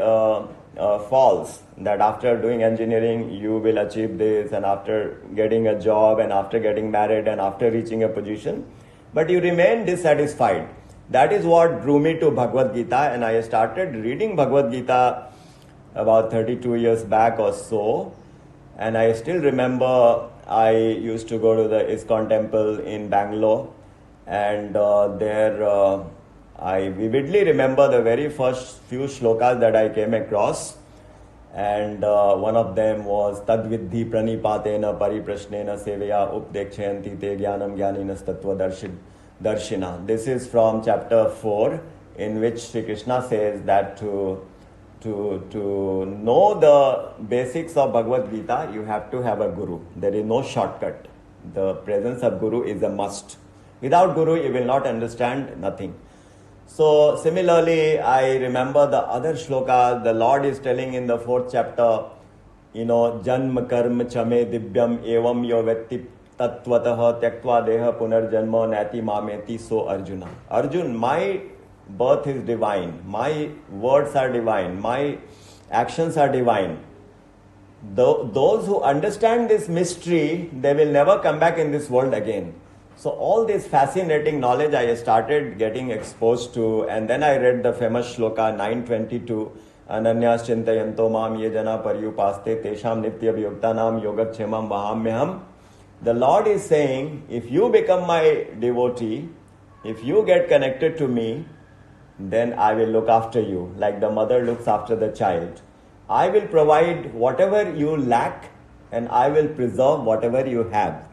false, that after doing engineering you will achieve this, and after getting a job, and after getting married, and after reaching a position, but you remain dissatisfied. That is what drew me to Bhagwat Gita, and I started reading Bhagwat Gita about 32 years back or so. And I still remember I used to go to the ISKCON temple in Bangalore, and there I vividly remember the very first few shlokas that I came across, and one of them was Tadvidhi pranipatena pariprashnena sevaya updekshayanti te jnanam jnaninas tattva darshina. This is from chapter 4, in which Sri Krishna says that to know the basics of Bhagavad Gita, you have to have a guru. There is no shortcut. The presence of guru is a must. Without guru, you will not understand nothing. So similarly, I remember the other shloka. The Lord is telling in the 4th chapter, Janma karma chame divyam evam yo vetti tattvataha tyaktva deha punarjanma nati mameti. So Arjuna. Arjun, my birth is divine. My words are divine. My actions are divine. Those who understand this mystery, they will never come back in this world again. So all this fascinating knowledge I started getting exposed to, and then I read the famous shloka 922, Ananyas chintayanto mam ye jana paryupaste tesham nitya viyuktanam yogakshemam vahamyaham. The Lord is saying, if you become my devotee, if you get connected to me, then I will look after you, like the mother looks after the child. I will provide whatever you lack, and I will preserve whatever you have.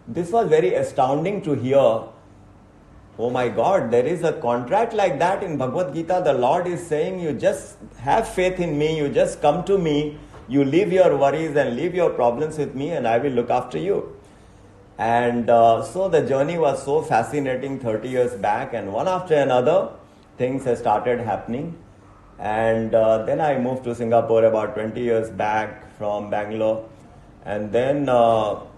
This was very astounding to hear. Oh my God, there is a contract like that in Bhagavad Gita. The Lord is saying, you just have faith in me, you just come to me, you leave your worries and leave your problems with me, and I will look after you. And so the journey was so fascinating 30 years back, and one after another, things have started happening. And then I moved to Singapore about 20 years back from Bangalore. And then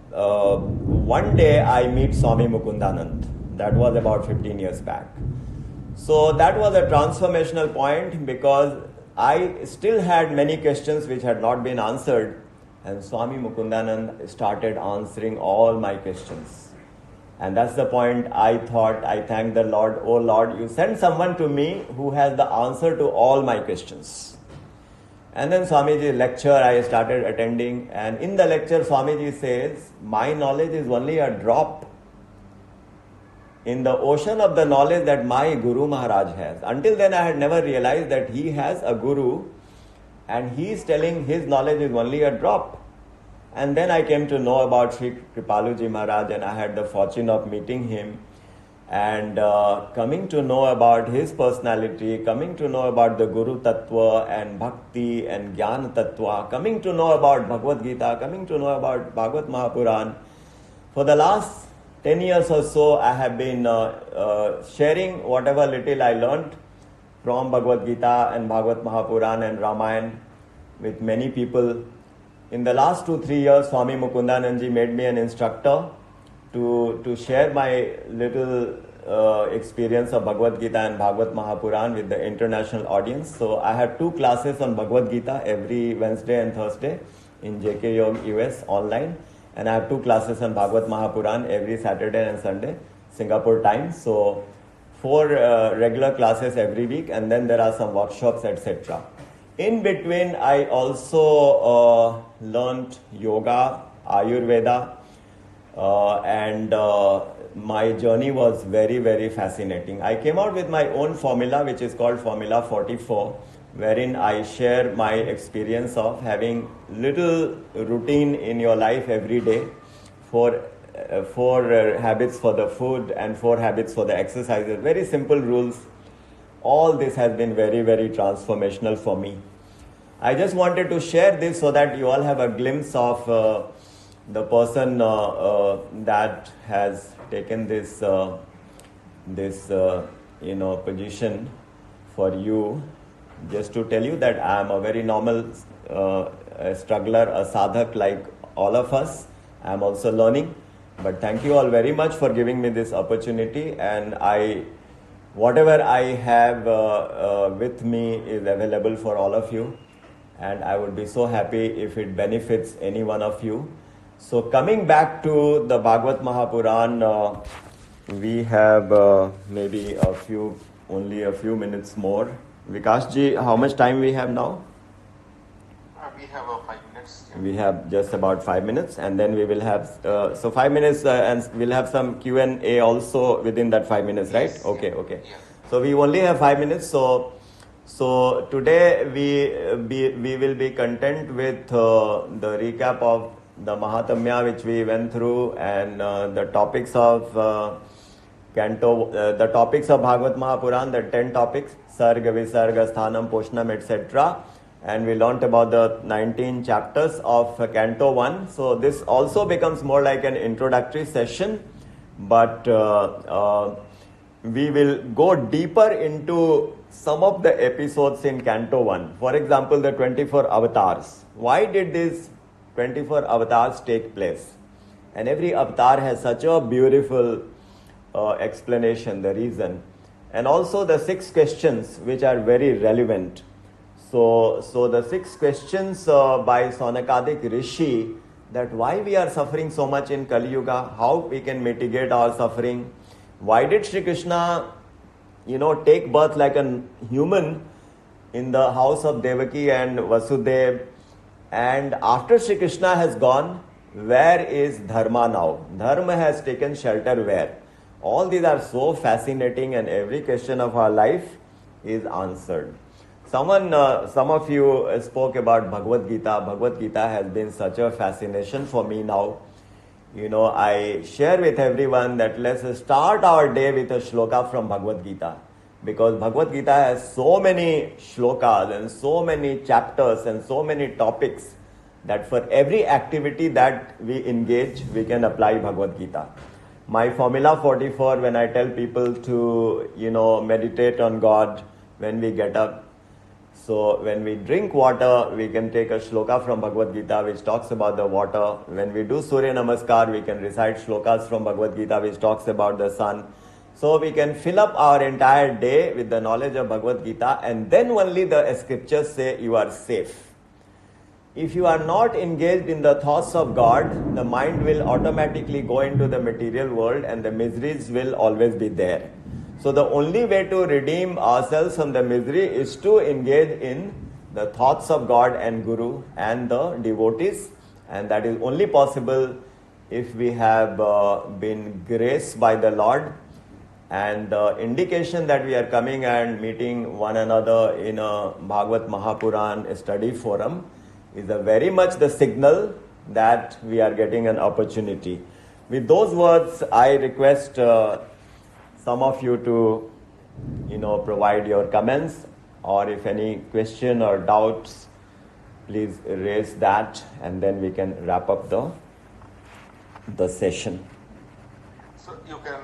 one day I meet Swami Mukundanand. That was about 15 years back. So that was a transformational point, because I still had many questions which had not been answered, and Swami Mukundanand started answering all my questions. And that's the point I thought. I thanked the Lord, oh Lord, you send someone to me who has the answer to all my questions. And then Swamiji's lecture I started attending, and in the lecture Swamiji says, my knowledge is only a drop in the ocean of the knowledge that my Guru Maharaj has. Until then I had never realized that he has a Guru, and he is telling his knowledge is only a drop. And then I came to know about Sri Kripaluji Maharaj, and I had the fortune of meeting him, and coming to know about his personality, coming to know about the Guru Tattva and Bhakti and Jnana Tattva, coming to know about Bhagavad Gita, coming to know about Bhagwat Mahapuran. For the last 10 years or so, I have been sharing whatever little I learnt from Bhagavad Gita and Bhagwat Mahapuran and Ramayana with many people. In the last 2-3 years, Swami Mukundanandji made me an instructor to share my little experience of Bhagavad Gita and Bhagwat Mahapuran with the international audience. So I have 2 classes on Bhagavad Gita every Wednesday and Thursday in JKYOG US online, and I have 2 classes on Bhagwat Mahapuran every Saturday and Sunday Singapore time. So 4 regular classes every week, and then there are some workshops, etc. In between, I also learned yoga, Ayurveda, and my journey was very, very fascinating. I came out with my own formula, which is called Formula 44, wherein I share my experience of having little routine in your life every day, 4 habits for the food and 4 habits for the exercises. Very simple rules. All this has been very, very transformational for me. I just wanted to share this so that you all have a glimpse of the person that has taken this position for you. Just to tell you that I am a very normal struggler, a sadhak like all of us. I am also learning. But thank you all very much for giving me this opportunity, and whatever I have with me is available for all of you, and I would be so happy if it benefits any one of you. So coming back to the Bhagwat Mahapuran, we have maybe only a few minutes more. Vikas ji, how much time we have now? We have 5 minutes. We have just about 5 minutes, and then we will have 5 minutes, and we'll have some Q&A also within that 5 minutes, right? Yes. Okay. Yeah. So we only have 5 minutes. So today we will be content with the recap of the Mahatamya which we went through, and the topics of the topics of Bhagwat Mahapuran, the 10 topics, Sarga, Visarga, Sthanam, Poshnam, etc. And we learnt about the 19 chapters of Canto 1. So this also becomes more like an introductory session, but we will go deeper into some of the episodes in Canto 1. For example, the 24 avatars. Why did these 24 avatars take place? And every avatar has such a beautiful explanation, the reason. And also the 6 questions which are very relevant. So the 6 questions by Sonakadik Rishi, that why we are suffering so much in Kali Yuga, how we can mitigate our suffering. Why did Shri Krishna, take birth like a human in the house of Devaki and Vasudev? And after Shri Krishna has gone, where is Dharma now? Dharma has taken shelter where? All these are so fascinating, and every question of our life is answered. Some of you spoke about Bhagwat Gita. Bhagwat Gita has been such a fascination for me now. I share with everyone that let's start our day with a shloka from Bhagwat Gita, because Bhagwat Gita has so many shlokas and so many chapters and so many topics that for every activity that we engage, we can apply Bhagwat Gita. My Formula 44, when I tell people to, meditate on God when we get up. So when we drink water, we can take a shloka from Bhagavad Gita which talks about the water. When we do Surya Namaskar, we can recite shlokas from Bhagavad Gita which talks about the sun. So we can fill up our entire day with the knowledge of Bhagavad Gita, and then only the scriptures say you are safe. If you are not engaged in the thoughts of God, the mind will automatically go into the material world and the miseries will always be there. So the only way to redeem ourselves from the misery is to engage in the thoughts of God and Guru and the devotees, and that is only possible if we have been graced by the Lord. And the indication that we are coming and meeting one another in a Bhagwat Mahapuran study forum is very much the signal that we are getting an opportunity. With those words, I request some of you to, provide your comments, or if any question or doubts, please raise that, and then we can wrap up the session. So you can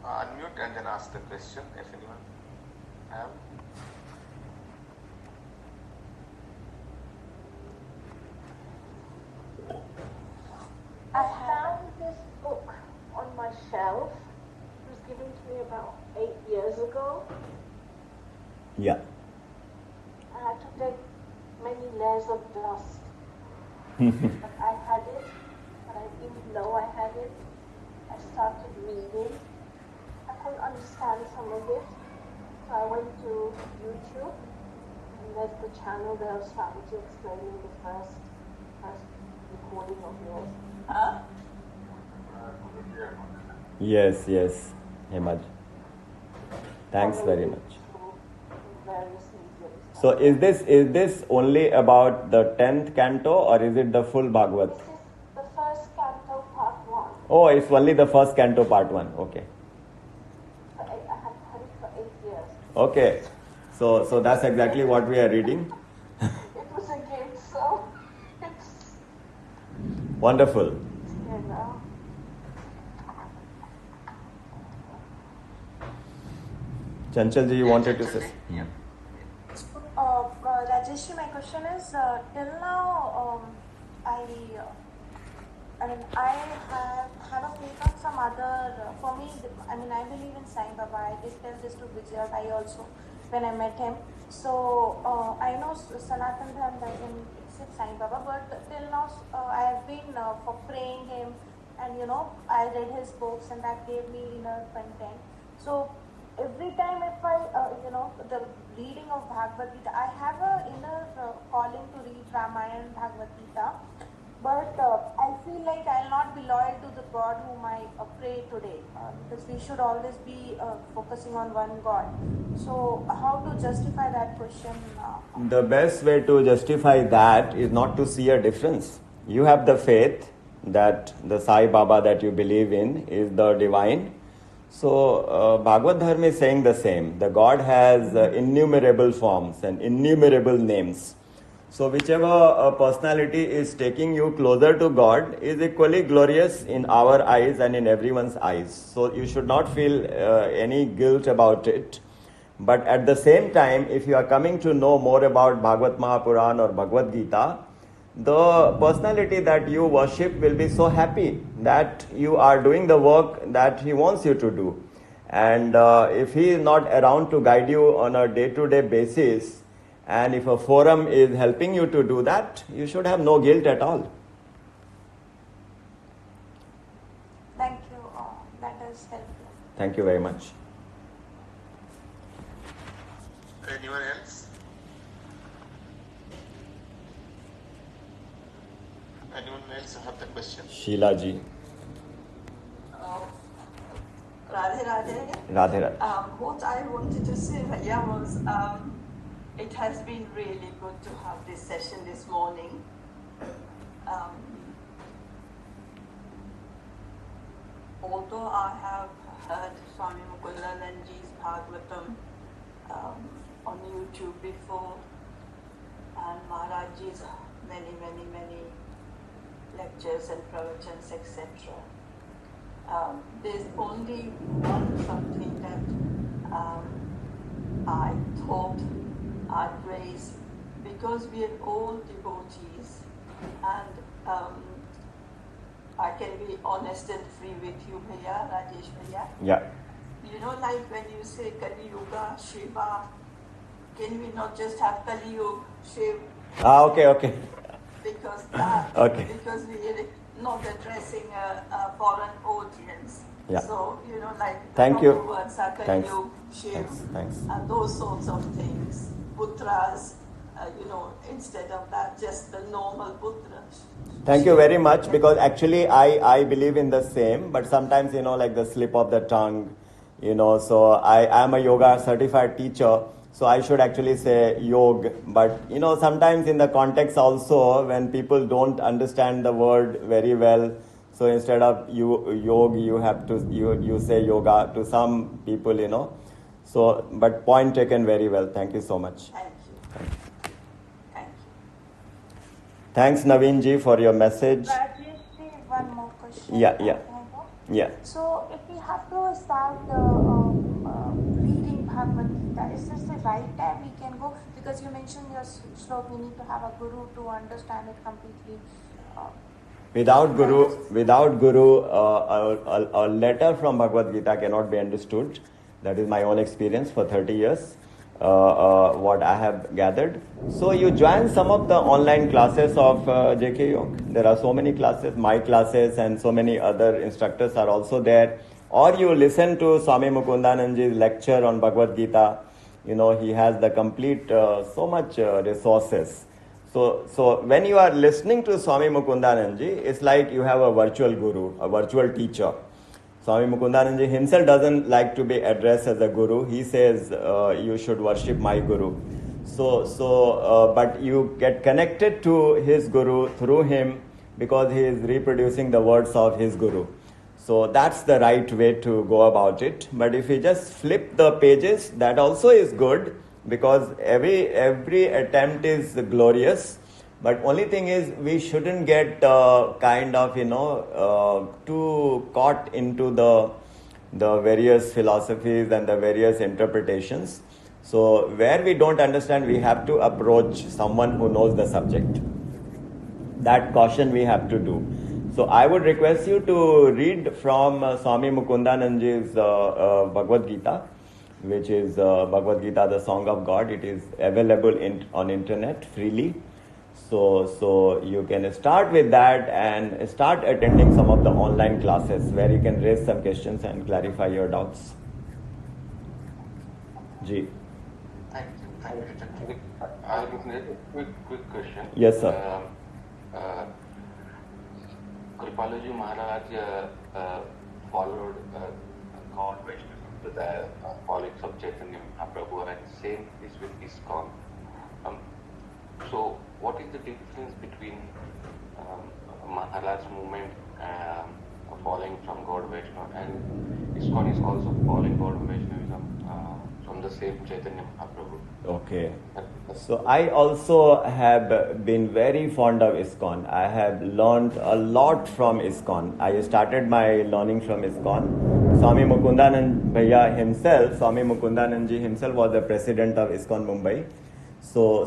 unmute and then ask the question if anyone have. I found this book shelf. It was given to me about 8 years ago. Yeah. I had to take many layers of dust. But I had it, but I didn't know I had it. I started reading. I couldn't understand some of it. So I went to YouTube, and there's the channel there starting to explain in the first recording of yours. Huh? Yes, yes, Hemaj. Thanks very much. So is this only about the 10th canto, or is it the full Bhagavad? This is the first canto, part 1. Oh, it's only the first canto, part 1. Okay. I had had it for 8 years. Okay. So that's exactly what we are reading. It was a gift, so it's Wonderful. here now. Chanchalji, you wanted to say? Yeah. Rajesh, my question is, till now, I have a faith on some other, for me, I believe in Sai Baba. I did tell this to Vijay Bhai also when I met him. So, I know Sanatan Dharma doesn't accept Sai Baba, but till now, I have been for praying him, and I read his books, and that gave me inner content. So, every time if I, the reading of Bhagavad Gita, I have an inner calling to read Ramayana and Bhagavad Gita, but I feel like I'll not be loyal to the God whom I pray today, because we should always be focusing on one God. So how to justify that question? The best way to justify that is not to see a difference. You have the faith that the Sai Baba that you believe in is the divine. So Bhagavad Dharma is saying the same. The God has innumerable forms and innumerable names. So whichever personality is taking you closer to God is equally glorious in our eyes and in everyone's eyes. So you should not feel any guilt about it. But at the same time, if you are coming to know more about Bhagavad Mahapuran or Bhagavad Gita, the personality that you worship will be so happy that you are doing the work that he wants you to do. And if he is not around to guide you on a day-to-day basis, and if a forum is helping you to do that, you should have no guilt at all. Thank you. That is helpful. Thank you very much. Anyone else? Anyone else have the question? Sheila ji. Radhe Radhe. Radhe Radhe. What I wanted to say, Bhaiya, was it has been really good to have this session this morning. Although I have heard Swami Mukundananji's Bhagavatam on YouTube before, and Maharajji's many lectures and pravachans, etc. There's only one something that I thought I'd raise, because we are all devotees, and I can be honest and free with you, Bhaiya, Rajesh Bhaiya. Yeah. Like when you say Kali Yuga, Shiva, can we not just have Kali Yuga, Shiv? Okay. Because that, Okay. because we are not addressing a foreign audience. Yeah. So, like Thank the you. proper words are Kali Thanks. Yuga, Shiv, Thanks. and those sorts of things. Putras, instead of that, just the normal putras. Thank you very much, because actually I believe in the same, but sometimes, like the slip of the tongue, so I am a yoga certified teacher, so I should actually say yog, but sometimes in the context also, when people don't understand the word very well, so instead of yog, you have to, you say yoga to some people, so, but point taken very well. Thank you so much. Thank you. Thank you. Thanks, Naveen ji, for your message. Rajesh ji, one more question. Yeah. Can I go? Yeah. So, if we have to start reading Bhagavad Gita, is this the right time we can go? Because you mentioned your stroke, we need to have a guru to understand it completely. Without Guru, a letter from Bhagavad Gita cannot be understood. That is my own experience for 30 years, what I have gathered. So you join some of the online classes of JKYOG. There are so many classes, my classes, and so many other instructors are also there. Or you listen to Swami Mukundanandji's lecture on Bhagavad Gita. You know, he has the complete, so much resources. So when you are listening to Swami Mukundanandji, it's like you have a virtual guru, a virtual teacher. Swami Mukundanandji himself doesn't like to be addressed as a guru. He says, you should worship my guru. But you get connected to his guru through him because he is reproducing the words of his guru. So that's the right way to go about it. But if you just flip the pages, that also is good because every attempt is glorious. But only thing is, we shouldn't get too caught into the various philosophies and the various interpretations. So where we don't understand, we have to approach someone who knows the subject. That caution we have to do. So I would request you to read from Swami Mukundanandji's Bhagwat Gita, which is Bhagavad Gita, the Song of God. It is available on internet freely. So you can start with that and start attending some of the online classes where you can raise some questions and clarify your doubts. Ji. Thank you. I have a quick question. Yes, sir. Kripalaji Maharaj followed God Vaishnava, the followings of Chaitanya Mahaprabhu, and same is with ISKCON. So, what is the difference between Maharaj's movement following from God Vaishnava and ISKCON is also following God Vaishnavism from the same Chaitanya Mahaprabhu? Okay. So I also have been very fond of ISKCON. I have learned a lot from ISKCON. I started my learning from ISKCON. Swami Mukundanand Bhaiya himself, Swami Mukundanandji himself was the president of ISKCON Mumbai. So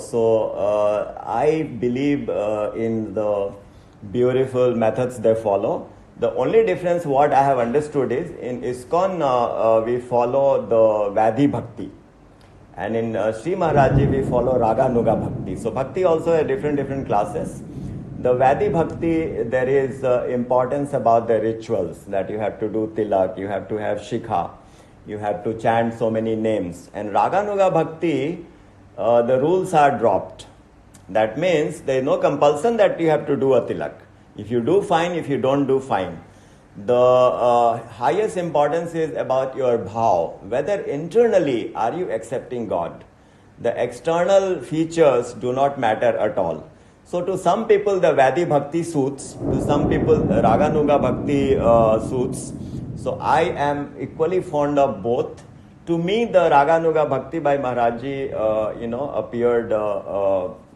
I believe in the beautiful methods they follow. The only difference what I have understood is in ISKCON we follow the Vadi Bhakti. And in Sri Maharajji we follow Raga Nuga Bhakti. So Bhakti also have different classes. The Vadi Bhakti, there is importance about the rituals that you have to do tilak, you have to have shikha, you have to chant so many names. And Raga Nuga Bhakti, the rules are dropped. That means there is no compulsion that you have to do a tilak. If you do, fine. If you don't do, fine. The highest importance is about your bhav. Whether internally are you accepting God. The external features do not matter at all. So to some people the Vadi Bhakti suits. To some people Raga Nuga Bhakti suits. So I am equally fond of both. To me the Raga Nuga Bhakti by Maharajji appeared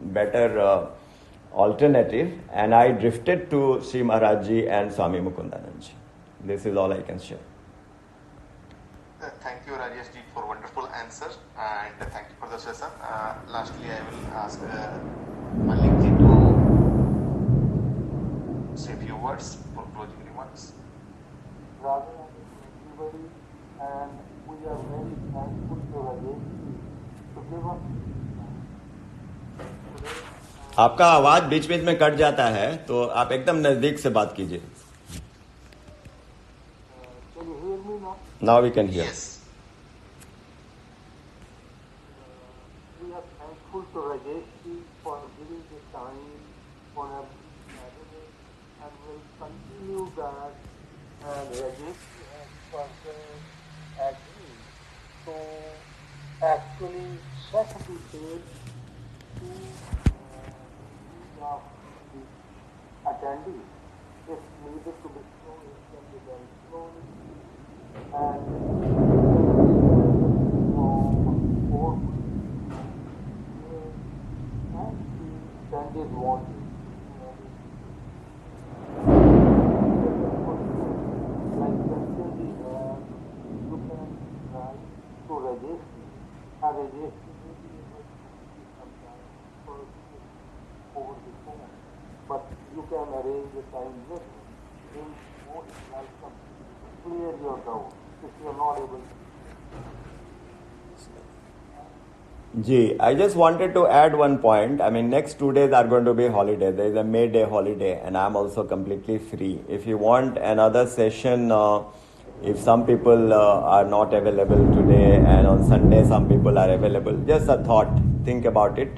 better alternative, and I drifted to Sri Maharajji and Swami Mukundanandji. This is all I can share. Thank you, Rajeshji, for wonderful answer, and thank you for the session. Lastly, I will ask Malikji to say a few words for closing remarks. Radha everybody, and we are very thankful to Rajeshji to give us. आपका आवाज बीच बीच में cut जाता है, तो आप एकदम नजदीक से बात कीजिए. Can you hear me now? Now we can hear. Yes. We are thankful to Rajeshji for giving the time on a Saturday, and will continue that. And Rajeshji has performed agreed to actually set the date to of the attendees. If needed to be shown, it can be done slowly. And from 4 and the attendees want to like yesterday, you can write to Rajeshji, and Rajeshji will be able to give you some time for over the phone, but you can arrange arrange a time with him, he is most welcome to clear your doubt if you are not able to. Gee, I just wanted to add one point. I mean, next 2 days are going to be holiday. There is a May Day holiday, and I'm also completely free. If you want another session, if some people are not available today, and on Sunday some people are available, just a thought. Think about it.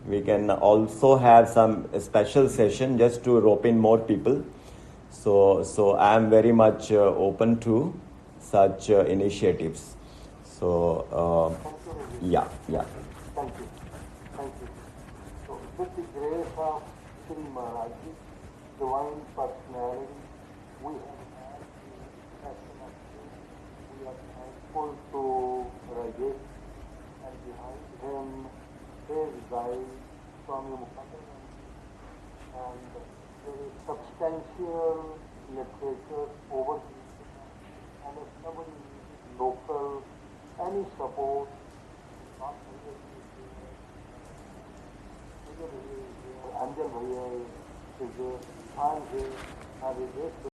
We can also have some special session just to rope in more people. So I am very much open to such initiatives. So yeah. Thank you. So, with the grace of Sri Maharaj's divine personality, we have had the session of faith. We are thankful to Rajesh, and behind him his guide, Swami Mukhandan, and there is substantial literature over here. And if somebody needs local, any support, not Anjal Bhaiya is there, I'm here, I will